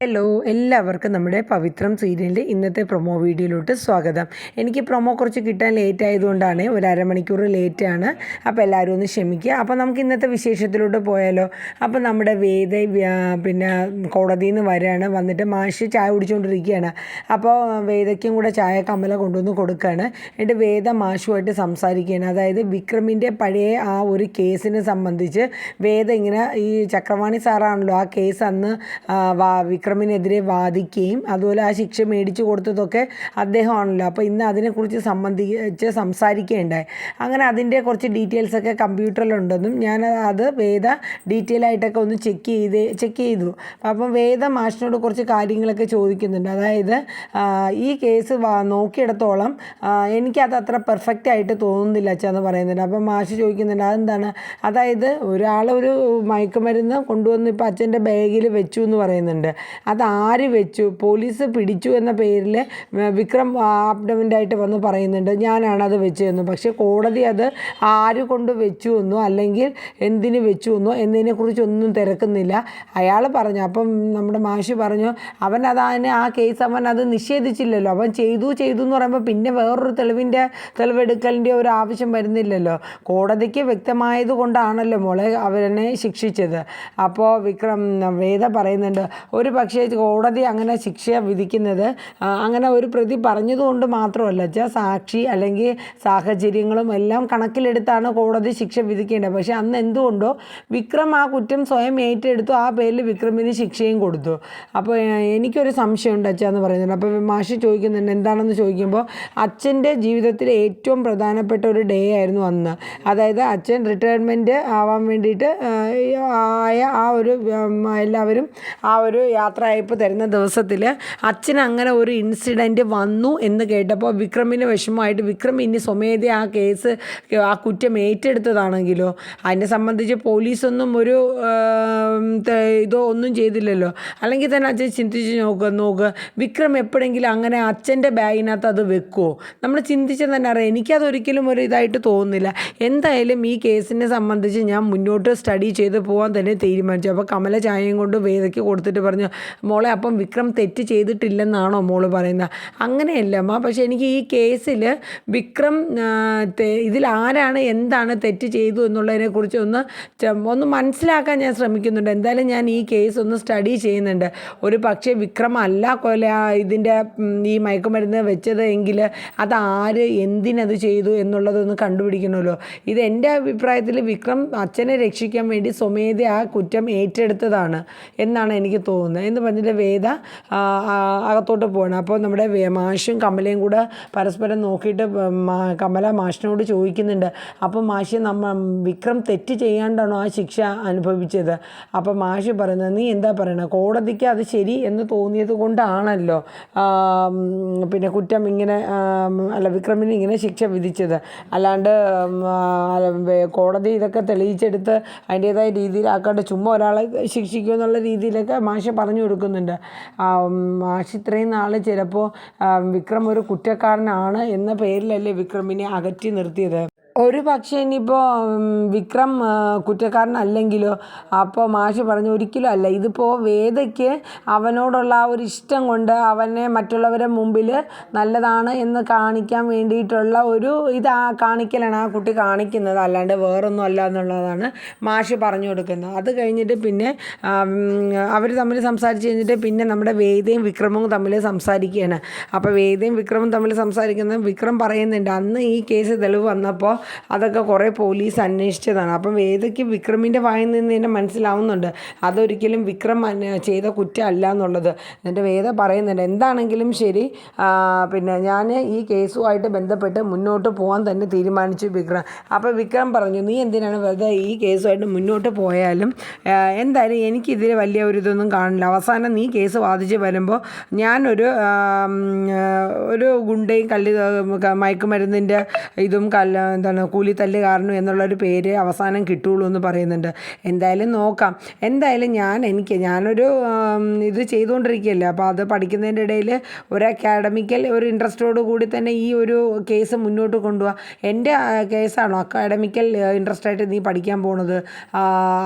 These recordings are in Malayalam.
ഹലോ, എല്ലാവർക്കും നമ്മുടെ പവിത്രം സീരിയലിൻ്റെ ഇന്നത്തെ പ്രൊമോ വീഡിയോയിലോട്ട് സ്വാഗതം. എനിക്ക് പ്രൊമോ കുറച്ച് കിട്ടാൻ ലേറ്റ് ആയതുകൊണ്ടാണ്, ഒരു അരമണിക്കൂർ ലേറ്റാണ്. അപ്പോൾ എല്ലാവരും ഒന്ന് ക്ഷമിക്കുക. അപ്പോൾ നമുക്ക് ഇന്നത്തെ വിശേഷത്തിലോട്ട് പോയാലോ. അപ്പോൾ നമ്മുടെ വേദ പിന്നെ കോടതിയിൽ നിന്ന് വരികയാണ്. വന്നിട്ട് മാഷ് ചായ കുടിച്ചുകൊണ്ടിരിക്കുകയാണ്. അപ്പോൾ വേദയ്ക്കും കൂടെ ചായ കമല കൊണ്ടുവന്ന് കൊടുക്കുകയാണ്. എന്നിട്ട് വേദ മാഷുമായിട്ട് സംസാരിക്കുകയാണ്. അതായത് വിക്രമിൻ്റെ പഴയ ആ ഒരു കേസിനെ സംബന്ധിച്ച് വേദ ഇങ്ങനെ, ഈ ചക്രവാണി സാറാണല്ലോ ആ കേസ് അന്ന് വിക്രമിനെതിരെ വാദിക്കുകയും അതുപോലെ ആ ശിക്ഷ മേടിച്ചു കൊടുത്തതൊക്കെ അദ്ദേഹമാണല്ലോ. അപ്പോൾ ഇന്ന് അതിനെക്കുറിച്ച് സംസാരിക്കുകയുണ്ടായി. അങ്ങനെ അതിൻ്റെ കുറച്ച് ഡീറ്റെയിൽസൊക്കെ കമ്പ്യൂട്ടറിലുണ്ടെന്നും ഞാൻ അത് വേദ ഡീറ്റെയിൽ ആയിട്ടൊക്കെ ഒന്ന് ചെക്ക് ചെയ്തു. അപ്പം വേദ മാഷിനോട് കുറച്ച് കാര്യങ്ങളൊക്കെ ചോദിക്കുന്നുണ്ട്. അതായത് ഈ കേസ് നോക്കിയിടത്തോളം എനിക്കത് അത്ര പെർഫെക്റ്റ് ആയിട്ട് തോന്നുന്നില്ല അച്ഛാന്ന് പറയുന്നുണ്ട്. അപ്പം മാഷ് ചോദിക്കുന്നുണ്ട് അതെന്താണ്. അതായത് ഒരു മയക്കുമരുന്ന് കൊണ്ടുവന്ന് ഇപ്പോൾ അച്ഛൻ്റെ ബാഗിൽ വെച്ചു എന്ന് പറയുന്നുണ്ട്. അതാര് വെച്ചു, പോലീസ് പിടിച്ചു എന്ന പേരിൽ വിക്രം ആപ്ഡമെൻ്റായിട്ട് വന്ന് പറയുന്നുണ്ട് ഞാനാണത് വെച്ചതെന്നു. പക്ഷേ കോടതി അത് ആര് കൊണ്ട് വെച്ചു എന്നോ അല്ലെങ്കിൽ എന്തിന് വെച്ചു എന്നോ എന്നതിനെക്കുറിച്ചൊന്നും തിരക്കുന്നില്ല. അയാൾ പറഞ്ഞു. അപ്പം നമ്മുടെ മാഷ് പറഞ്ഞു ആ കേസ് അവൻ അത് നിഷേധിച്ചില്ലല്ലോ. അവൻ ചെയ്തു എന്ന് പറയുമ്പോൾ പിന്നെ വേറൊരു തെളിവെടുക്കലിൻ്റെ ഒരു ആവശ്യം വരുന്നില്ലല്ലോ. കോടതിക്ക് വ്യക്തമായത് കൊണ്ടാണല്ലോ മോളെ അവനെ ശിക്ഷിച്ചത്. അപ്പോൾ വേദ പറയുന്നുണ്ട് ഒരു പക്ഷേ കോടതി അങ്ങനെ ശിക്ഷ വിധിക്കുന്നത് അങ്ങനെ ഒരു പ്രതി പറഞ്ഞതുകൊണ്ട് മാത്രമല്ല സാക്ഷി അല്ലെങ്കിൽ സാഹചര്യങ്ങളും എല്ലാം കണക്കിലെടുത്താണ് കോടതി ശിക്ഷ വിധിക്കേണ്ടത്. പക്ഷേ അന്ന് എന്തുകൊണ്ടോ വിക്രം ആ കുറ്റം സ്വയം ഏറ്റെടുത്തു. ആ പേരിൽ വിക്രമിന് ശിക്ഷയും കൊടുത്തു. അപ്പോൾ എനിക്കൊരു സംശയമുണ്ട് അച്ഛാന്ന് പറയുന്നുണ്ട്. അപ്പോൾ മാഷി ചോദിക്കുന്നുണ്ട് എന്താണെന്ന് ചോദിക്കുമ്പോൾ അച്ഛൻ്റെ ജീവിതത്തിലെ ഏറ്റവും പ്രധാനപ്പെട്ട ഒരു ഡേ ആയിരുന്നു അന്ന്. അതായത് അച്ഛൻ റിട്ടയർമെൻറ്റ് ആവാൻ വേണ്ടിയിട്ട് എല്ലാവരും ആ ഒരു യാത്രയയപ്പ് തരുന്ന ദിവസത്തിൽ അച്ഛൻ അങ്ങനെ ഒരു ഇൻസിഡൻറ്റ് വന്നു എന്ന് കേട്ടപ്പോൾ വിക്രമിന് വിഷമമായിട്ട് വിക്രം ഇനി സ്വമേധ ആ കുറ്റം ഏറ്റെടുത്തതാണെങ്കിലോ അതിനെ സംബന്ധിച്ച് പോലീസൊന്നും ഒരു ഒന്നും ചെയ്തില്ലല്ലോ. അല്ലെങ്കിൽ തന്നെ അച്ഛൻ ചിന്തിച്ച് നോക്ക് വിക്രം എപ്പോഴെങ്കിലും അങ്ങനെ അച്ഛൻ്റെ ബാഗിനകത്ത് അത് വെക്കുമോ? നമ്മൾ ചിന്തിച്ച് തന്നെ അറിയാം. എനിക്കതൊരിക്കലും ഒരു ഇതായിട്ട് തോന്നുന്നില്ല. എന്തായാലും ഈ കേസിനെ സംബന്ധിച്ച് ഞാൻ മുന്നോട്ട് സ്റ്റഡി ചെയ്ത് പോകാൻ തന്നെ തീരുമാനിച്ചു. അപ്പോൾ കമല ചായയും കൊണ്ട് വേദയ്ക്ക് കൊടുത്തിട്ട് പറഞ്ഞു മോളെ അപ്പം വിക്രം തെറ്റ് ചെയ്തിട്ടില്ലെന്നാണോ മോള് പറയുന്നത്? അങ്ങനെയല്ല അമ്മ. പക്ഷേ എനിക്ക് ഈ കേസിൽ വിക്രം ഇതിലാരാണ് എന്താണ് തെറ്റ് ചെയ്തു എന്നുള്ളതിനെക്കുറിച്ച് ഒന്ന് മനസ്സിലാക്കാൻ ഞാൻ ശ്രമിക്കുന്നുണ്ട്. എന്തായാലും ഞാൻ ഈ കേസ് ഒന്ന് സ്റ്റഡി ചെയ്യുന്നുണ്ട്. ഒരു പക്ഷേ വിക്രം അല്ല ഇതിൻ്റെ ഈ മയക്കുമരുന്ന് വെച്ചത് എങ്കിൽ അതാര് എന്തിനത് ചെയ്തു എന്നുള്ളതൊന്ന് കണ്ടുപിടിക്കണമല്ലോ. ഇത് എൻ്റെ അഭിപ്രായത്തിൽ വിക്രം അച്ഛനെ രക്ഷിക്കാൻ വേണ്ടി സ്വമേധ ആ കുറ്റം ഏറ്റെടുത്തതാണ് എന്നാണ് എനിക്ക് തോന്നുന്നത് എന്ന് പറഞ്ഞിട്ട് വേദ അകത്തോട്ട് പോകണം. അപ്പോൾ നമ്മുടെ മാഷും കമലയും കൂടെ പരസ്പരം നോക്കിയിട്ട് കമല മാഷിനോട് ചോദിക്കുന്നുണ്ട് അപ്പോൾ മാഷ് വിക്രം തെറ്റ് ചെയ്യാണ്ടാണോ ആ ശിക്ഷ അനുഭവിച്ചത്? അപ്പോൾ മാഷ് പറയുന്നത് നീ എന്താ പറയണത്, കോടതിക്ക് അത് ശരി എന്ന് തോന്നിയത് കൊണ്ടാണല്ലോ പിന്നെ കുറ്റം ഇങ്ങനെ വിക്രമിന് ഇങ്ങനെ ശിക്ഷ വിധിച്ചത്. അല്ലാണ്ട് കോടതി ഇതൊക്കെ തെളിയിച്ചെടുത്ത് അതിൻ്റേതായ രീതിയിലാക്കാണ്ട് ചുമ്മാ ഒരാളെ ശിക്ഷിക്കുമെന്നുള്ള രീതിയിലൊക്കെ മാഷ് പറഞ്ഞു കൊടുക്കുന്നുണ്ട്. മാഷ് ഇത്രയും നാൾ ചിലപ്പോൾ വിക്രം ഒരു കുറ്റക്കാരനാണ് എന്ന പേരിലല്ലേ വിക്രമിനെ അകറ്റി നിർത്തിയത്. ഒരു പക്ഷേ ഇനിയിപ്പോൾ വിക്രം കുറ്റക്കാരനല്ലെങ്കിലോ? അപ്പോൾ മാഷ് പറഞ്ഞു ഒരിക്കലും അല്ല. ഇതിപ്പോൾ വേദയ്ക്ക് അവനോടുള്ള ആ ഒരു ഇഷ്ടം കൊണ്ട് അവനെ മറ്റുള്ളവരുടെ മുമ്പിൽ നല്ലതാണ് എന്ന് കാണിക്കാൻ വേണ്ടിയിട്ടുള്ള ഒരു കാണിക്കലാണ് ആ കുട്ടി കാണിക്കുന്നത്. അല്ലാണ്ട് വേറൊന്നും അല്ല എന്നുള്ളതാണ് മാഷ് പറഞ്ഞു കൊടുക്കുന്നത്. അത് കഴിഞ്ഞിട്ട് പിന്നെ അവർ തമ്മിൽ സംസാരിച്ച് കഴിഞ്ഞിട്ട് പിന്നെ നമ്മുടെ വേദയും വിക്രമും തമ്മിൽ സംസാരിക്കുകയാണ്. അപ്പോൾ വേദയും വിക്രമും തമ്മിൽ സംസാരിക്കുന്നത് വിക്രം പറയുന്നുണ്ട് അന്ന് ഈ കേസ് തെളിവ് വന്നപ്പോൾ അതൊക്കെ കുറേ പോലീസ് അന്വേഷിച്ചതാണ്. അപ്പം വേദയ്ക്ക് വിക്രമിൻ്റെ വായിൽ നിന്ന് തന്നെ മനസ്സിലാവുന്നുണ്ട് അതൊരിക്കലും വിക്രം ചെയ്ത കുറ്റമല്ല എന്നുള്ളത്. എന്നിട്ട് വേദ പറയുന്നുണ്ട് എന്താണെങ്കിലും ശരി പിന്നെ ഞാൻ ഈ കേസുമായിട്ട് ബന്ധപ്പെട്ട് മുന്നോട്ട് പോകാൻ തന്നെ തീരുമാനിച്ചു വിക്രം. അപ്പോൾ വിക്രം പറഞ്ഞു നീ എന്തിനാണ് വെറുതെ ഈ കേസുമായിട്ട് മുന്നോട്ട് പോയാലും എന്തായാലും എനിക്കിതിൽ വലിയ ഒരു ഇതൊന്നും കാണില്ല. അവസാനം നീ കേസ് വാദിച്ച് വരുമ്പോൾ ഞാനൊരു ഗുണ്ടയും മയക്കുമരുന്നിൻ്റെ ഇതും കൂലിത്തല്ല് കാരണം എന്നുള്ളൊരു പേര് അവസാനം കിട്ടുള്ളൂ എന്ന് പറയുന്നുണ്ട്. എന്തായാലും നോക്കാം. എന്തായാലും ഞാനൊരു ഇത് ചെയ്തുകൊണ്ടിരിക്കുകയല്ലേ, അപ്പോൾ അത് പഠിക്കുന്നതിൻ്റെ ഇടയിൽ ഒരു അക്കാഡമിക്കൽ ഒരു ഇൻട്രസ്റ്റോട് കൂടി തന്നെ ഈ ഒരു കേസ് മുന്നോട്ട് കൊണ്ടുപോകാം. എൻ്റെ കേസാണോ അക്കാഡമിക്കൽ ഇൻട്രസ്റ്റായിട്ട് നീ പഠിക്കാൻ പോണത്?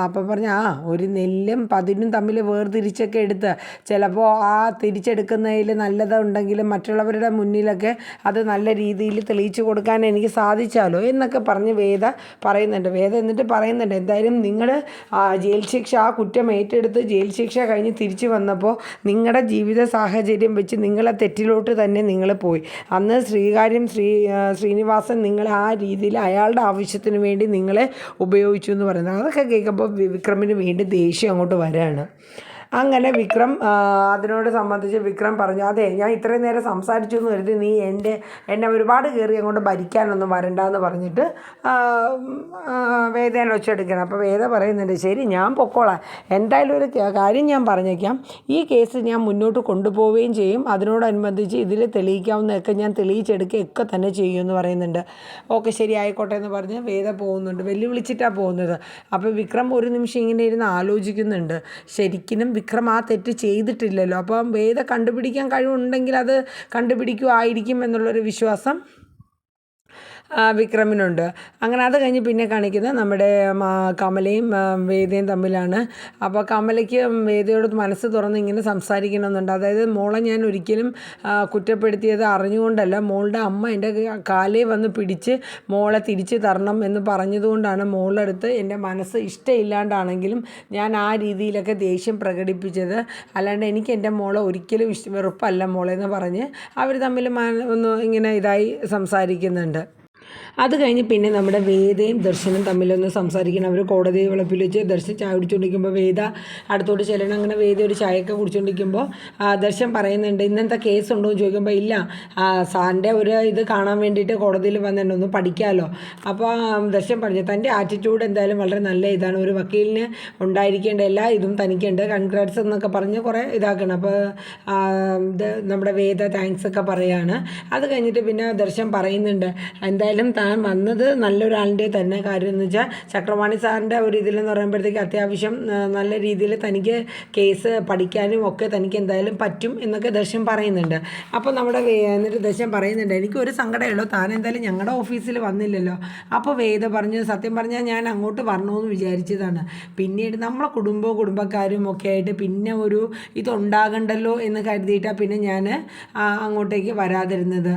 അപ്പം പറഞ്ഞ ഒരു നെല്ലും പതിനും തമ്മിൽ വേർതിരിച്ചൊക്കെ എടുത്ത് ചിലപ്പോൾ ആ തിരിച്ചെടുക്കുന്നതിൽ നല്ലതുണ്ടെങ്കിലും മറ്റുള്ളവരുടെ മുന്നിലൊക്കെ അത് നല്ല രീതിയിൽ തെളിയിച്ചു കൊടുക്കാൻ എനിക്ക് സാധിച്ചാലോ എന്നൊക്കെ പറഞ്ഞ് വേദ പറയുന്നുണ്ട്. എന്നിട്ട് പറയുന്നുണ്ട്, എന്തായാലും നിങ്ങൾ ജയിൽ ശിക്ഷ ആ കുറ്റം ഏറ്റെടുത്ത് ജയിൽ ശിക്ഷ കഴിഞ്ഞ് തിരിച്ചു വന്നപ്പോൾ നിങ്ങളുടെ ജീവിത സാഹചര്യം വെച്ച് നിങ്ങളെ തെറ്റിലോട്ട് തന്നെ നിങ്ങൾ പോയി. അന്ന് ശ്രീനിവാസൻ നിങ്ങളെ ആ രീതിയിൽ അയാളുടെ ആവശ്യത്തിന് വേണ്ടി നിങ്ങളെ ഉപയോഗിച്ചു എന്ന് പറയുന്നത്. അതൊക്കെ കേൾക്കുമ്പോൾ വിക്രമിന് വീണ്ടും ദേഷ്യം അങ്ങോട്ട് വരികയാണ്. അങ്ങനെ വിക്രം അതിനോട് സംബന്ധിച്ച് വിക്രം പറഞ്ഞു, അതെ ഞാൻ ഇത്രയും നേരം സംസാരിച്ചു എന്ന് കരുതി നീ എന്നെ ഒരുപാട് കയറി അങ്ങോട്ട് ഭരിക്കാനൊന്നും വരണ്ടെന്ന് പറഞ്ഞിട്ട് വേദേനെ വെച്ചെടുക്കണം. അപ്പോൾ വേദ പറയുന്നുണ്ട്, ശരി ഞാൻ പൊക്കോളാം, എന്തായാലും ഒരു കാര്യം ഞാൻ പറഞ്ഞേക്കാം, ഈ കേസ് ഞാൻ മുന്നോട്ട് കൊണ്ടുപോവുകയും ചെയ്യും, അതിനോടനുബന്ധിച്ച് ഇതിൽ തെളിയിക്കാവുന്നതൊക്കെ ഞാൻ തെളിയിച്ചെടുക്കുകയൊക്കെ തന്നെ ചെയ്യുമെന്ന് പറയുന്നുണ്ട്. ഓക്കെ ശരി ആയിക്കോട്ടെ എന്ന് പറഞ്ഞ് വേദ പോകുന്നുണ്ട്. വെല്ലുവിളിച്ചിട്ടാണ് പോകുന്നത്. അപ്പോൾ വിക്രം ഒരു നിമിഷം ഇങ്ങനെ ഇരുന്ന് ആലോചിക്കുന്നുണ്ട്, ശരിക്കും വിക്രം ആ തെറ്റ് ചെയ്തിട്ടില്ലല്ലോ, അപ്പം വേദ കണ്ടുപിടിക്കാൻ കഴിവുണ്ടെങ്കിൽ അത് കണ്ടുപിടിക്കുമായിരിക്കും എന്നുള്ളൊരു വിശ്വാസം വിക്രമിനുണ്ട്. അങ്ങനെ അത് കഴിഞ്ഞ് പിന്നെ കാണിക്കുന്നത് നമ്മുടെ കമലയും വേദയും തമ്മിലാണ്. അപ്പോൾ കമലയ്ക്ക് വേദയോട് മനസ്സ് തുറന്ന് ഇങ്ങനെ സംസാരിക്കണമെന്നുണ്ട്. അതായത് മോളെ ഞാൻ ഒരിക്കലും കുറ്റപ്പെടുത്തിയത് അറിഞ്ഞുകൊണ്ടല്ല, മോളുടെ അമ്മ എൻ്റെ കാലേ വന്ന് പിടിച്ച് മോളെ തിരിച്ച് തരണം എന്ന് പറഞ്ഞതുകൊണ്ടാണ് മോളുടെ അടുത്ത് എൻ്റെ മനസ്സ് ഇഷ്ടമില്ലാണ്ടാണെങ്കിലും ഞാൻ ആ രീതിയിലൊക്കെ ദേഷ്യം പ്രകടിപ്പിച്ചത്. അല്ലാണ്ട് എനിക്ക് എൻ്റെ മോളെ ഒരിക്കലും വെറുപ്പല്ല മോളെന്ന് പറഞ്ഞ് അവർ തമ്മിൽ ഒന്ന് ഇങ്ങനെ ഇതായി സംസാരിക്കുന്നുണ്ട്. അത് കഴിഞ്ഞ് പിന്നെ നമ്മുടെ വേദയും ദർശനും തമ്മിലൊന്ന് സംസാരിക്കണം. അവർ കോടതി വളപ്പിൽ വെച്ച് ദർശൻ ചായ കുടിച്ചുകൊണ്ടിരിക്കുമ്പോൾ വേദ അടുത്തോട്ട് ചെല്ലണം. അങ്ങനെ വേദ ഒരു ചായയൊക്കെ കുടിച്ചുകൊണ്ടിരിക്കുമ്പോൾ ദർശൻ പറയുന്നുണ്ട്, ഇന്നത്തെ കേസ് ഉണ്ടോ എന്ന് ചോദിക്കുമ്പോൾ ഇല്ല, സാറിൻ്റെ ഒരു ഇത് കാണാൻ വേണ്ടിയിട്ട് കോടതിയിൽ വന്നിട്ടുണ്ട്, ഒന്ന് പഠിക്കാമല്ലോ. അപ്പോൾ ദർശൻ പറഞ്ഞു, തൻ്റെ ആറ്റിറ്റ്യൂഡ് എന്തായാലും വളരെ നല്ല ഇതാണ്, ഒരു വക്കീലിന് ഉണ്ടായിരിക്കേണ്ട എല്ലാ ഇതും തനിക്കുണ്ട്, കൺഗ്രാറ്റ്സ് എന്നൊക്കെ പറഞ്ഞ് കുറേ ഇതാക്കണം. അപ്പോൾ നമ്മുടെ വേദ താങ്ക്സ് ഒക്കെ പറയുകയാണ്. അത് കഴിഞ്ഞിട്ട് പിന്നെ ദർശൻ പറയുന്നുണ്ട്, എന്തായാലും താൻ വന്നത് നല്ലൊരാളിൻ്റെ തന്നെ കാര്യം എന്ന് വെച്ചാൽ ചക്രവാണി സാറിൻ്റെ ഒരു ഇതിലെന്ന് പറയുമ്പോഴത്തേക്ക് അത്യാവശ്യം നല്ല രീതിയിൽ തനിക്ക് കേസ് പഠിക്കാനും ഒക്കെ തനിക്ക് എന്തായാലും പറ്റും എന്നൊക്കെ ദർശൻ പറയുന്നുണ്ട്. അപ്പോൾ നമ്മുടെ എന്നിട്ട് ദർശൻ പറയുന്നുണ്ട്, എനിക്കൊരു സങ്കടമുള്ളൂ, താൻ എന്തായാലും ഞങ്ങളുടെ ഓഫീസിൽ വന്നില്ലല്ലോ. അപ്പോൾ വേദ പറഞ്ഞു, സത്യം പറഞ്ഞാൽ ഞാൻ അങ്ങോട്ട് വരണമെന്ന് വിചാരിച്ചതാണ്, പിന്നീട് നമ്മളെ കുടുംബക്കാരും ഒക്കെ ആയിട്ട് പിന്നെ ഒരു ഇതുണ്ടാകണ്ടല്ലോ എന്ന് കരുതിയിട്ടാണ് പിന്നെ ഞാൻ അങ്ങോട്ടേക്ക് വരാതിരുന്നത്.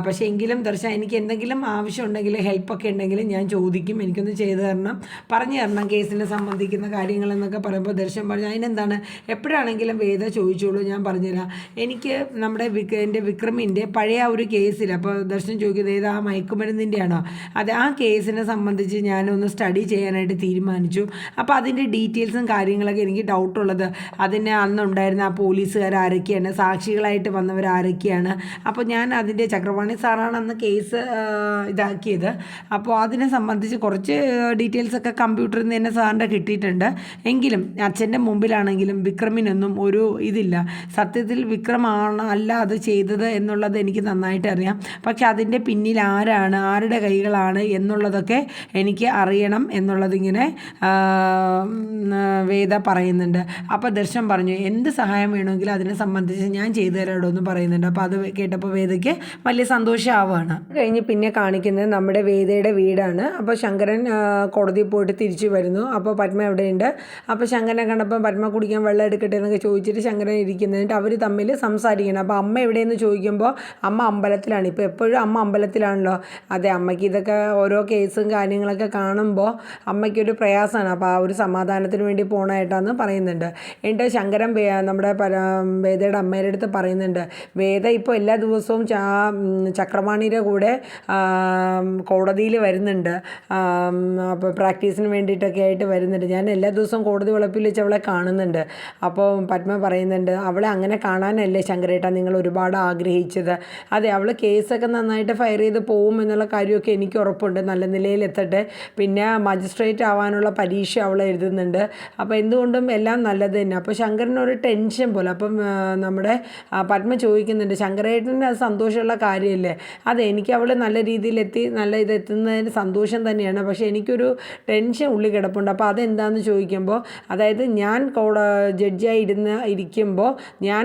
പക്ഷേ എങ്കിലും ദർശൻ എനിക്ക് എന്തെങ്കിലും ആവശ്യമുണ്ടെങ്കിൽ ഹെൽപ്പൊക്കെ ഉണ്ടെങ്കിൽ ഞാൻ ചോദിക്കും, എനിക്കൊന്ന് ചെയ്തു തരണം, പറഞ്ഞു തരണം കേസിനെ സംബന്ധിക്കുന്ന കാര്യങ്ങളെന്നൊക്കെ പറയുമ്പോൾ ദർശൻ പറഞ്ഞു, അതിനെന്താണ്, എപ്പോഴാണെങ്കിലും വേദ ചോദിച്ചോളൂ, ഞാൻ പറഞ്ഞുതരാം. എനിക്ക് നമ്മുടെ എൻ്റെ വിക്രമിൻ്റെ പഴയ ഒരു കേസിൽ, അപ്പോൾ ദർശൻ ചോദിക്കുന്നത് ഏത്, ആ മയക്കുമരുന്നിൻ്റെ ആണോ, അത് ആ കേസിനെ സംബന്ധിച്ച് ഞാനൊന്ന് സ്റ്റഡി ചെയ്യാനായിട്ട് തീരുമാനിച്ചു. അപ്പോൾ അതിൻ്റെ ഡീറ്റെയിൽസും കാര്യങ്ങളൊക്കെ എനിക്ക് ഡൗട്ടുള്ളത്, അതിന് അന്നുണ്ടായിരുന്ന ആ പോലീസുകാർ ആരൊക്കെയാണ്, സാക്ഷികളായിട്ട് വന്നവർ ആരൊക്കെയാണ്, അപ്പോൾ ഞാൻ അതിൻ്റെ ചക്രവാണി സാറാണ് അന്ന് കേസ് ഇതാക്കിയത്. അപ്പോൾ അതിനെ സംബന്ധിച്ച് കുറച്ച് ഡീറ്റെയിൽസൊക്കെ കമ്പ്യൂട്ടറിൽ നിന്ന് തന്നെ സാറിൻ്റെ കിട്ടിയിട്ടുണ്ട്. എങ്കിലും അച്ഛൻ്റെ മുമ്പിലാണെങ്കിലും വിക്രമിനൊന്നും ഒരു ഇതില്ല, സത്യത്തിൽ വിക്രമാണ് അല്ല അത് ചെയ്തത് എന്നുള്ളത് എനിക്ക് നന്നായിട്ട് അറിയാം. പക്ഷെ അതിൻ്റെ പിന്നിൽ ആരാണ്, ആരുടെ കൈകളാണ് എന്നുള്ളതൊക്കെ എനിക്ക് അറിയണം എന്നുള്ളതിങ്ങനെ വേദ പറയുന്നുണ്ട്. അപ്പോൾ ദർശൻ പറഞ്ഞു, എന്ത് സഹായം വേണമെങ്കിലും അതിനെ സംബന്ധിച്ച് ഞാൻ ചെയ്തു തരാടോ എന്ന് പറയുന്നുണ്ട്. അപ്പോൾ അത് കേട്ടപ്പോൾ വേദയ്ക്ക് വലിയ സന്തോഷമാവുകയാണ്. കഴിഞ്ഞ് പിന്നെ കാണിക്കുന്നത് നമ്മുടെ വേദയുടെ വീടാണ്. അപ്പോൾ ശങ്കരൻ കോടതിയിൽ പോയിട്ട് തിരിച്ചു വരുന്നു. അപ്പോൾ പത്മ എവിടെയുണ്ട്? അപ്പോൾ ശങ്കരനെ കണ്ടപ്പോൾ പത്മ കുടിക്കാൻ വെള്ളം എടുക്കട്ടെ എന്നൊക്കെ ചോദിച്ചിട്ട് ശങ്കരൻ ഇരിക്കുന്നതിട്ട് അവർ തമ്മിൽ സംസാരിക്കണം. അപ്പോൾ അമ്മ എവിടെയെന്ന് ചോദിക്കുമ്പോൾ അമ്മ അമ്പലത്തിലാണ്. ഇപ്പോൾ എപ്പോഴും അമ്മ അമ്പലത്തിലാണല്ലോ. അതെ, അമ്മയ്ക്ക് ഇതൊക്കെ ഓരോ കേസും കാര്യങ്ങളൊക്കെ കാണുമ്പോൾ അമ്മയ്ക്കൊരു പ്രയാസമാണ്. അപ്പോൾ ആ ഒരു സമാധാനത്തിന് വേണ്ടി പോകണമായിട്ടാണ് പറയുന്നുണ്ട്. എന്നിട്ട് ശങ്കരൻ നമ്മുടെ വേദയുടെ അമ്മയുടെ അടുത്ത് പറയുന്നുണ്ട്, വേദ ഇപ്പോൾ എല്ലാ ദിവസവും ചക്രവാണിയുടെ കൂടെ കോടതിയിൽ വരുന്നുണ്ട്, അപ്പോൾ പ്രാക്ടീസിന് വേണ്ടിയിട്ടൊക്കെ ആയിട്ട് വരുന്നുണ്ട്, ഞാൻ എല്ലാ ദിവസവും കോടതി വളപ്പിൽ വെച്ച് അവളെ കാണുന്നുണ്ട്. അപ്പോൾ പത്മ പറയുന്നുണ്ട്, അവളെ അങ്ങനെ കാണാനല്ലേ ശങ്കരേട്ടാ നിങ്ങൾ ഒരുപാട് ആഗ്രഹിച്ചത്. അതെ, അവൾ കേസൊക്കെ നന്നായിട്ട് ഫയർ ചെയ്ത് പോകും എന്നുള്ള കാര്യമൊക്കെ എനിക്ക് ഉറപ്പുണ്ട്, നല്ല നിലയിലെത്തട്ടെ, പിന്നെ മജിസ്ട്രേറ്റ് ആവാനുള്ള പരീക്ഷ അവൾ എഴുതുന്നുണ്ട്, അപ്പോൾ എന്തുകൊണ്ടും എല്ലാം നല്ലത് തന്നെ. അപ്പോൾ ശങ്കരനൊരു ടെൻഷൻ പോലെ. അപ്പം നമ്മുടെ പത്മ ചോദിക്കുന്നുണ്ട്, ശങ്കരേട്ടന് അത് സന്തോഷമുള്ള കാര്യമല്ലേ? അതെ, എനിക്ക് അവൾ നല്ല രീതിയിൽ കോടതിയിലെത്തി നല്ല ഇതെത്തുന്നതിന് സന്തോഷം തന്നെയാണ്. പക്ഷേ എനിക്കൊരു ടെൻഷൻ ഉള്ളിൽ കിടപ്പുണ്ട്. അപ്പോൾ അതെന്താണെന്ന് ചോദിക്കുമ്പോൾ, അതായത് ഞാൻ ജഡ്ജിയായി ഇരിക്കുമ്പോൾ ഞാൻ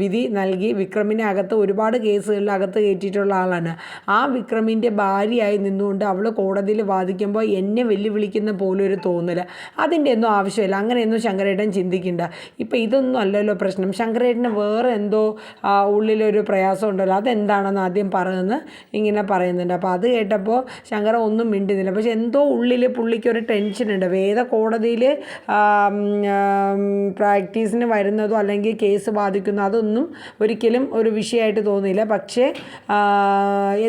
വിധി നൽകി വിക്രമിനെ ഒരുപാട് കേസുകളിൽ അകത്ത് കയറ്റിയിട്ടുള്ള ആളാണ്. ആ വിക്രമിൻ്റെ ഭാര്യയായി നിന്നുകൊണ്ട് അവൾ കോടതിയിൽ വാദിക്കുമ്പോൾ എന്നെ വെല്ലുവിളിക്കുന്ന പോലും ഒരു തോന്നൽ, അതിൻ്റെ ഒന്നും ആവശ്യമില്ല. അങ്ങനെയൊന്നും ശങ്കരേട്ടൻ ചിന്തിക്കണ്ട. ഇപ്പം ഇതൊന്നും അല്ലല്ലോ പ്രശ്നം. ശങ്കരേട്ടന് വേറെ എന്തോ ഉള്ളിലൊരു പ്രയാസം ഉണ്ടല്ലോ, അതെന്താണെന്ന് ആദ്യം ഇങ്ങനെ പറയുന്നുണ്ട്. അപ്പോൾ അത് കേട്ടപ്പോൾ ശങ്കര ഒന്നും മിണ്ടുന്നില്ല. പക്ഷെ എന്തോ ഉള്ളിൽ പുള്ളിക്കൊരു ടെൻഷനുണ്ട്. കോടതിയിൽ പ്രാക്ടീസിന് വരുന്നതോ അല്ലെങ്കിൽ കേസ് ബാധിക്കുന്നതോ അതൊന്നും ഒരിക്കലും ഒരു വിഷയമായിട്ട് തോന്നിയില്ല. പക്ഷേ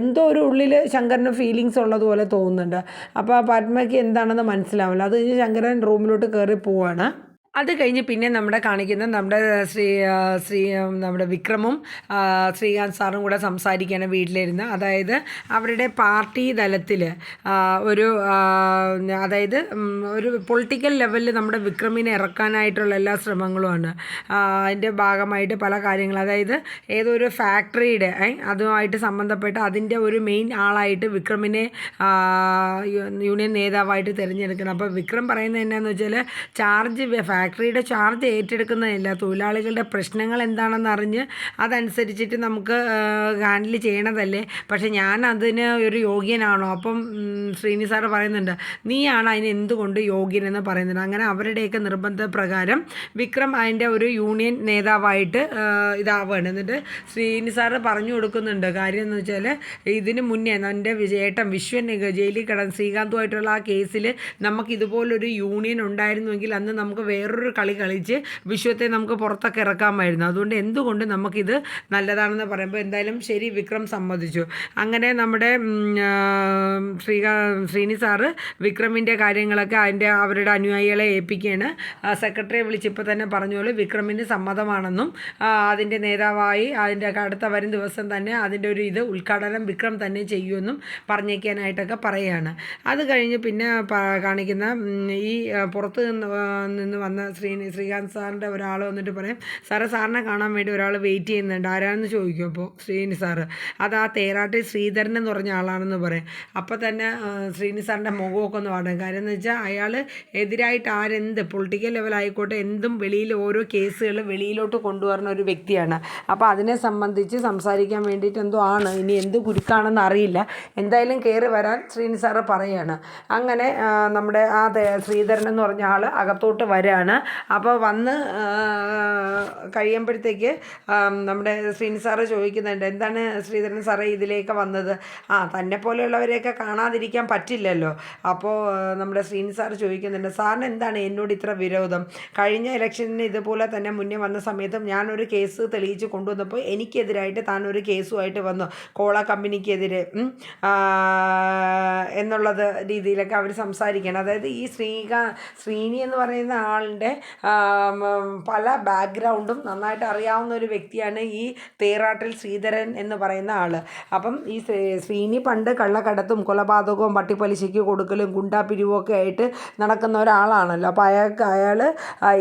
എന്തോ ഒരു ഉള്ളിൽ ശങ്കരന് ഫീലിങ്സ് ഉള്ളതുപോലെ തോന്നുന്നുണ്ട്. അപ്പോൾ പത്മയ്ക്ക് എന്താണെന്ന് മനസ്സിലാവില്ല. അത് കഴിഞ്ഞ് ശങ്കരൻ റൂമിലോട്ട് കയറി പോവാണ്. അത് കഴിഞ്ഞ് പിന്നെ കാണിക്കുന്ന നമ്മുടെ വിക്രമും ശ്രീകാന്ത് സാറും കൂടെ സംസാരിക്കുകയാണ് വീട്ടിലിരുന്ന്. അതായത് അവരുടെ പാർട്ടി തലത്തിൽ അതായത് ഒരു പൊളിറ്റിക്കൽ ലെവലിൽ നമ്മുടെ വിക്രമിനെ ഇറക്കാനായിട്ടുള്ള എല്ലാ ശ്രമങ്ങളുമാണ്. അതിൻ്റെ ഭാഗമായിട്ട് പല കാര്യങ്ങൾ, അതായത് ഏതോ ഒരു ഫാക്ടറിയുടെ അതുമായിട്ട് സംബന്ധപ്പെട്ട് അതിൻ്റെ ഒരു മെയിൻ ആളായിട്ട് വിക്രമിനെ യൂണിയൻ നേതാവായിട്ട് തിരഞ്ഞെടുക്കണം. അപ്പോൾ വിക്രം പറയുന്നത് എന്നാന്ന് വെച്ചാൽ ഫാക്ടറിയുടെ ചാർജ് ഏറ്റെടുക്കുന്നതല്ല, തൊഴിലാളികളുടെ പ്രശ്നങ്ങൾ എന്താണെന്ന് അറിഞ്ഞ് അതനുസരിച്ചിട്ട് നമുക്ക് ഹാൻഡിൽ ചെയ്യണതല്ലേ. പക്ഷേ ഞാൻ അതിന് ഒരു യോഗ്യനാണോ? അപ്പം ശ്രീനി സാറ് പറയുന്നുണ്ട്, നീയാണ് അതിന് എന്തുകൊണ്ട് യോഗ്യനെന്ന് പറയുന്നുണ്ട്. അങ്ങനെ അവരുടെയൊക്കെ നിർബന്ധപ്രകാരം വിക്രം അതിൻ്റെ ഒരു യൂണിയൻ നേതാവായിട്ട് ഇതാവുകയാണ്. എന്നിട്ട് ശ്രീനി സാറ് പറഞ്ഞു കൊടുക്കുന്നുണ്ട് കാര്യം എന്ന് വെച്ചാൽ, ഇതിന് മുന്നേ എൻ്റെ ഏട്ടൻ വിശ്വൻ ജയിലിൽ കിടന്ന് ശ്രീകാന്തുമായിട്ടുള്ള ആ കേസിൽ നമുക്ക് ഇതുപോലൊരു യൂണിയൻ ഉണ്ടായിരുന്നുവെങ്കിൽ അന്ന് നമുക്ക് വേറൊരു കളി കളിച്ച് വിശ്വത്തെ നമുക്ക് പുറത്തൊക്കെ ഇറക്കാമായിരുന്നു. അതുകൊണ്ട് എന്തുകൊണ്ട് നമുക്കിത് നല്ലതാണെന്ന് പറയുമ്പോൾ എന്തായാലും ശരി വിക്രം സമ്മതിച്ചു. അങ്ങനെ നമ്മുടെ ശ്രീനി സാറ് വിക്രമിൻ്റെ കാര്യങ്ങളൊക്കെ അവരുടെ അനുയായികളെ ഏൽപ്പിക്കുകയാണ്. സെക്രട്ടറിയെ വിളിച്ചിപ്പോൾ തന്നെ പറഞ്ഞോളൂ വിക്രമിന് സമ്മതമാണെന്നും അതിൻ്റെ നേതാവായി അതിൻ്റെ അടുത്ത വരും ദിവസം തന്നെ അതിൻ്റെ ഒരു ഉദ്ഘാടനം വിക്രം തന്നെ ചെയ്യുമെന്നും പറഞ്ഞേക്കാനായിട്ടൊക്കെ പറയുകയാണ്. അത് കഴിഞ്ഞ് പിന്നെ കാണിക്കുന്ന ഈ പുറത്ത് നിന്ന് വന്ന ശ്രീകാന്ത് സാറിൻ്റെ ഒരാൾ വന്നിട്ട് പറയും, സാറിനെ കാണാൻ വേണ്ടി ഒരാൾ വെയിറ്റ് ചെയ്യുന്നുണ്ട്, ആരാണെന്ന് ചോദിക്കും. അപ്പോൾ ശ്രീനി സാറ് അത് ആ തേരാട്ടിൽ ശ്രീധരൻ എന്ന് പറഞ്ഞ ആളാണെന്ന് പറയും. അപ്പോൾ തന്നെ ശ്രീനി സാറിൻ്റെ മുഖമൊക്കെ ഒന്ന് പാടും. കാര്യം എന്ന് വെച്ചാൽ അയാൾ എതിരായിട്ട് ആരെന്ത് പൊളിറ്റിക്കൽ ലെവലായിക്കോട്ടെ എന്തും വെളിയിൽ ഓരോ കേസുകൾ വെളിയിലോട്ട് കൊണ്ടുവരുന്ന ഒരു വ്യക്തിയാണ്. അപ്പോൾ അതിനെ സംബന്ധിച്ച് സംസാരിക്കാൻ വേണ്ടിയിട്ട് എന്തോ ആണ്, ഇനി എന്ത് കുരുക്കാണെന്ന് അറിയില്ല, എന്തായാലും കയറി വരാൻ ശ്രീനി സാറ് പറയുകയാണ്. അങ്ങനെ നമ്മുടെ ആ ശ്രീധരൻ എന്ന് പറഞ്ഞ ആൾ അകത്തോട്ട് വരികയാണ്. അപ്പോൾ വന്ന് കഴിയുമ്പോഴത്തേക്ക് നമ്മുടെ ശ്രീനി സാറ് ചോദിക്കുന്നുണ്ട്, എന്താണ് ശ്രീധരൻ സാറേ ഇതിലേക്ക് വന്നത്? തന്നെ പോലെയുള്ളവരെയൊക്കെ കാണാതിരിക്കാൻ പറ്റില്ലല്ലോ. അപ്പോൾ നമ്മുടെ ശ്രീനി സാറ് ചോദിക്കുന്നുണ്ട്, സാറിന് എന്താണ് എന്നോട് ഇത്ര വിരോധം? കഴിഞ്ഞ ഇലക്ഷനിന് ഇതുപോലെ തന്നെ മുന്നേ വന്ന സമയത്തും ഞാനൊരു കേസ് തെളിയിച്ച് കൊണ്ടുവന്നപ്പോൾ എനിക്കെതിരായിട്ട് താൻ ഒരു കേസുമായിട്ട് വന്നു, കോള കമ്പനിക്കെതിരെ എന്നുള്ളത് രീതിയിലൊക്കെ അവർ സംസാരിക്കണം. അതായത് ഈ ശ്രീനി എന്ന് പറയുന്ന ആളിൻ്റെ പല ബാക്ക്ഗ്രൗണ്ടും നന്നായിട്ട് അറിയാവുന്ന ഒരു വ്യക്തിയാണ് ഈ തേറാട്ടിൽ ശ്രീധരൻ എന്ന് പറയുന്ന ആൾ. അപ്പം ഈ ശ്രീനി പണ്ട് കള്ളക്കടത്തും കൊലപാതകവും പട്ടിപ്പലിശയ്ക്ക് കൊടുക്കലും ഗുണ്ടാപിരിവും ഒക്കെ ആയിട്ട് നടക്കുന്ന ഒരാളാണല്ലോ. അപ്പോൾ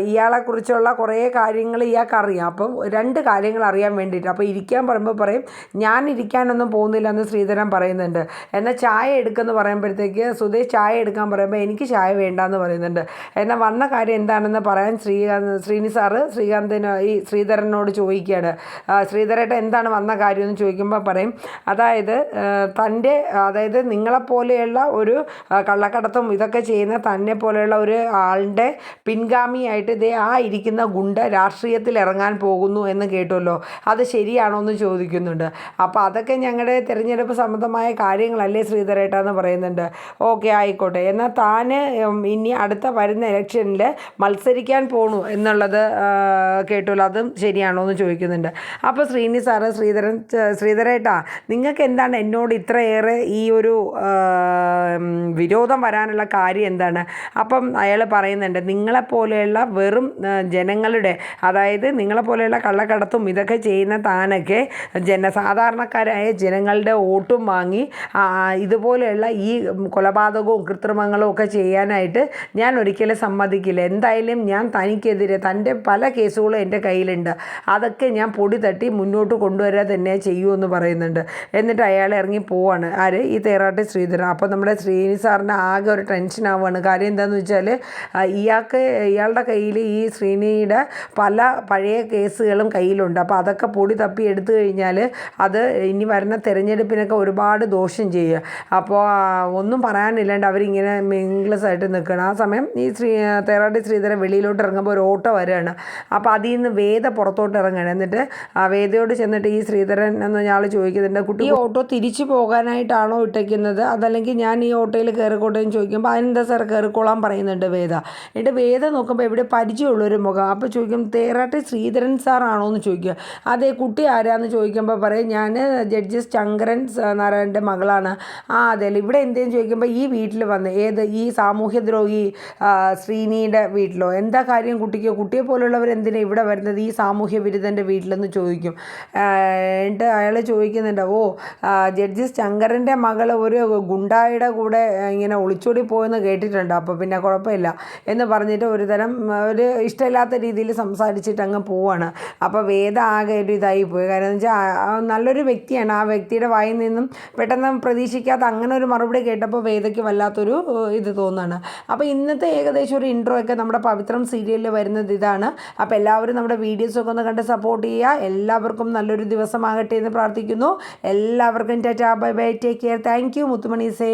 ഇയാളെക്കുറിച്ചുള്ള കുറേ കാര്യങ്ങൾ ഇയാൾക്കറിയാം. അപ്പം രണ്ട് കാര്യങ്ങൾ അറിയാൻ വേണ്ടിയിട്ട് അപ്പോൾ ഇരിക്കാൻ പറയുമ്പോൾ പറയും, ഞാൻ ഇരിക്കാനൊന്നും പോകുന്നില്ല എന്ന് ശ്രീധരൻ പറയുന്നുണ്ട്. എന്നാൽ ചായ എടുക്കുമെന്ന് പറയുമ്പോഴത്തേക്ക് സുധേ ചായ എടുക്കാൻ പറയുമ്പോൾ എനിക്ക് ചായ വേണ്ടാന്ന് പറയുന്നുണ്ട്. എന്നാൽ വന്ന കാര്യം എന്താണെന്ന് പറയാൻ ശ്രീനി സാറ് ഈ ശ്രീധരനോട് ചോദിക്കുകയാണ്, ശ്രീധരേട്ടൻ എന്താണ് വന്ന കാര്യമെന്ന് ചോദിക്കുമ്പോൾ പറയും, അതായത് നിങ്ങളെപ്പോലെയുള്ള ഒരു കള്ളക്കടത്തും ഇതൊക്കെ ചെയ്യുന്ന തന്നെ പോലെയുള്ള ഒരു ആളുടെ പിൻഗാമിയായിട്ട് ഇരിക്കുന്ന ഗുണ്ട രാഷ്ട്രീയത്തിൽ ഇറങ്ങാൻ പോകുന്നു എന്ന് കേട്ടുമല്ലോ, അത് ശരിയാണോ എന്ന് ചോദിക്കുന്നുണ്ട്. അപ്പോൾ അതൊക്കെ ഞങ്ങളുടെ തിരഞ്ഞെടുപ്പ് സംബന്ധമായ കാര്യങ്ങളല്ലേ ശ്രീധരേട്ട എന്ന് പറയുന്നുണ്ട്. ഓക്കെ ആയിക്കോട്ടെ, എന്നാൽ താന് ഇനി അടുത്ത വരുന്ന ഇലക്ഷനിൽ മത്സരിക്കാൻ പോണു എന്നുള്ളത് കേട്ടുമല്ലോ, അതും ശരിയാണോ എന്ന് ചോദിക്കുന്നുണ്ട്. അപ്പോൾ ശ്രീനി സാറ് ശ്രീധരേട്ടാ നിങ്ങൾക്ക് എന്താണ് എന്നോട് ഇത്രയേറെ ഈ ഒരു വിരോധം വരാനുള്ള കാര്യം എന്താണ്? അപ്പം അയാൾ പറയുന്നുണ്ട്, നിങ്ങളെപ്പോലെയുള്ള വെറും ജനങ്ങളുടെ, അതായത് നിങ്ങളെപ്പോലെയുള്ള കള്ളക്കടത്തും ഇതൊക്കെ ചെയ്യുന്ന താനൊക്കെ സാധാരണക്കാരായ ജനങ്ങളുടെ വോട്ടും വാങ്ങി ഇതുപോലെയുള്ള ഈ കൊലപാതകവും കൃത്രിമങ്ങളും ഒക്കെ ചെയ്യാനായിട്ട് ഞാൻ ഒരിക്കലും സമ്മതിക്കില്ല. എന്തായാലും ഞാൻ തനിക്കെതിരെ തൻ്റെ പല കേസുകളും എൻ്റെ കയ്യിലുണ്ട്, അതൊക്കെ ഞാൻ പൊടി തട്ടി മുന്നോട്ട് കൊണ്ടുവരാൻ തന്നെ ചെയ്യുമെന്ന് പറയുന്നുണ്ട്. എന്നിട്ട് അയാൾ ഇറങ്ങി പോവാണ്. ആര്? ഈ തേറാട്ടി ശ്രീധരൻ. അപ്പോൾ നമ്മുടെ ശ്രീനി സാറിന് ആകെ ഒരു ടെൻഷൻ ആവുകയാണ്. കാര്യം എന്താണെന്ന് വെച്ചാൽ ഇയാളുടെ കയ്യിൽ ഈ ശ്രീനിയുടെ പല പഴയ കേസുകളും കയ്യിലുണ്ട്. അപ്പോൾ അതൊക്കെ പൊടി തപ്പി എടുത്തു കഴിഞ്ഞാൽ അത് ഇനി വരുന്ന തിരഞ്ഞെടുപ്പിനൊക്കെ ഒരുപാട് ദോഷം ചെയ്യുക. അപ്പോൾ ഒന്നും പറയാനില്ലാണ്ട് അവരിങ്ങനെ മിംഗ്ലസ് ആയിട്ട് നിൽക്കണം. ആ സമയം ഈ തേറാട്ടി ശ്രീധരൻ വെളിയിലോട്ട് ഇറങ്ങുമ്പോൾ ഒരു ഓട്ടോ വരികയാണ്. അപ്പോൾ അതിൽ നിന്ന് വേദ പുറത്തോട്ട് ഇറങ്ങുകയാണ്. എന്നിട്ട് ആ വേദയോട് ചെന്നിട്ട് ഈ ശ്രീധരൻ എന്ന ആൾ ചോദിക്കുന്നുണ്ട്, കുട്ടി ഈ ഓട്ടോ തിരിച്ചു പോകാനായിട്ടാണോ ഇട്ടേക്കുന്നത്, അതല്ലെങ്കിൽ ഞാൻ ഈ ഓട്ടോയിൽ കയറിക്കോട്ടെ എന്ന് ചോദിക്കുമ്പോൾ അതിനെന്താ സാർ കയറിക്കോളാൻ പറയുന്നുണ്ട് വേദ. എന്നിട്ട് വേദ നോക്കുമ്പോൾ ഇവിടെ പരിചയമുള്ളൊരു മുഖം. അപ്പോൾ ചോദിക്കും, തേറാട്ടി ശ്രീധരൻ സാറാണോ എന്ന് ചോദിക്കുക. അതെ, കുട്ടി ആരാന്ന് ചോദിക്കുമ്പോൾ പറയും, ഞാൻ ജഡ്ജസ് ശങ്കരൻ നാരായണൻ്റെ മകളാണ്. അതെ, ഇവിടെ എന്തേന്ന് ചോദിക്കുമ്പോൾ ഈ വീട്ടിൽ വന്ന് ഈ സാമൂഹ്യദ്രോഹി ശ്രീനിയുടെ വീട്ടിലോ, എന്താ കാര്യം കുട്ടിയെ പോലുള്ളവർ എന്തിനാണ് ഇവിടെ വരുന്നത് ഈ സാമൂഹ്യ വിരുദ്ധൻ്റെ വീട്ടിലെന്ന് ചോദിക്കും. എന്നിട്ട് അയാൾ ചോദിക്കുന്നുണ്ട്, ജഡ്ജസ് ശങ്കരൻ്റെ മകൾ ഒരു ഗുണ്ടായുടെ കൂടെ ഇങ്ങനെ ഒളിച്ചോടി പോയെന്ന് കേട്ടിട്ടുണ്ട്, അപ്പോൾ പിന്നെ കുഴപ്പമില്ല എന്ന് പറഞ്ഞിട്ട് ഒരു ഇഷ്ടമില്ലാത്ത രീതിയിൽ സംസാരിച്ചിട്ട് അങ്ങ് പോവാണ്. അപ്പോൾ വേദ ആകെ ഒരു ഇതായി പോയി. കാരണം എന്ന് വെച്ചാൽ നല്ലൊരു വ്യക്തിയാണ്. ആ വ്യക്തിയുടെ വായിൽ നിന്നും പെട്ടെന്ന് പ്രതീക്ഷിക്കാത്ത അങ്ങനെ ഒരു മറുപടി കേട്ടപ്പോൾ വേദയ്ക്ക് വല്ലാത്തൊരു ഇത് തോന്നുകയാണ്. അപ്പോൾ ഇന്നത്തെ ഏകദേശം ഒരു ഇൻട്രോ ഒക്കെ നമ്മുടെ പവിത്രം സീരിയലിൽ വരുന്നത് ഇതാണ്. അപ്പോൾ എല്ലാവരും നമ്മുടെ വീഡിയോസൊക്കെ ഒന്ന് കണ്ട് സപ്പോർട്ട് ചെയ്യുക. എല്ലാവർക്കും നല്ലൊരു ദിവസമാകട്ടെ എന്ന് പ്രാർത്ഥിക്കുന്നു. എല്ലാവർക്കും tata, bye bye, take care, thank you മുത്തുമണീസേ.